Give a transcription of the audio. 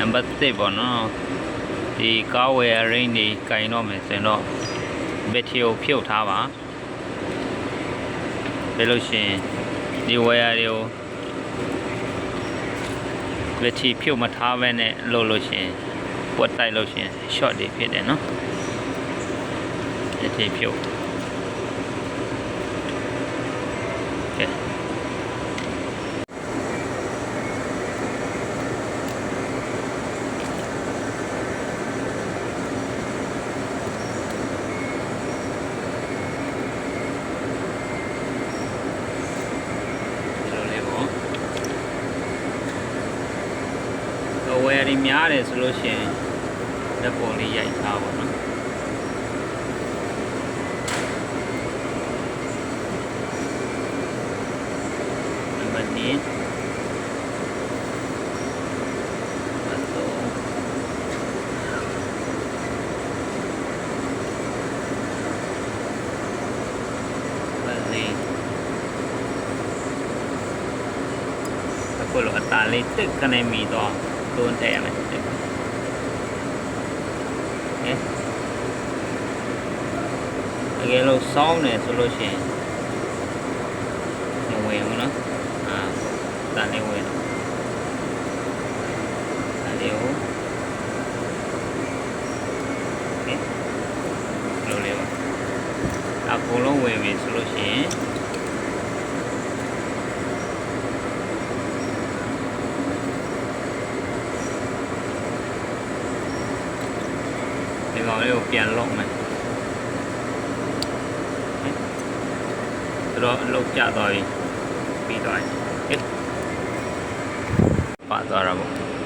number 3ပေါ့နော်ဒီကားဝယ်ရင်းတွေကင်တော့မယ်ဆိုရင်တော့ဘက်ထရီကိုဖြုတ်ထားပါဘယ်လိုရှင်ဒီဝယ်ရတွေကိုဘက်ထရီဖြုတ်မထားဘဲနဲ့လို့ရှင်ပွက်တိုက်လို့ရှင် short တွေဖြစ်တယ်နော်ဘက်ထရီဖြုတ်ကဲဝယ်ရီများတယ်ဆိုလို့ရှိရင်လက်ပေါ်လေးရိုက်ထားပါတော့နံပါတ်1အခုလိုအတားလေးတက်ကနေမိတော့တွန်းတယ်မယ်အကယ်လို့စောင်းနေဆိုလို့ရှိရင်မဝင်ဘူးနော်တန်လေးဝင်တော့ဒါလေးကိုလိုလေးပါအကုန်လုံးဝင်ပြီဆိုလို့ရှိရင်ဒီကောင်လေးကိုပြန်လုံးမယ်ဆိုတော့လောက်ကျသွားပြီပြီးသွားပြီပါသွားတာပေါ့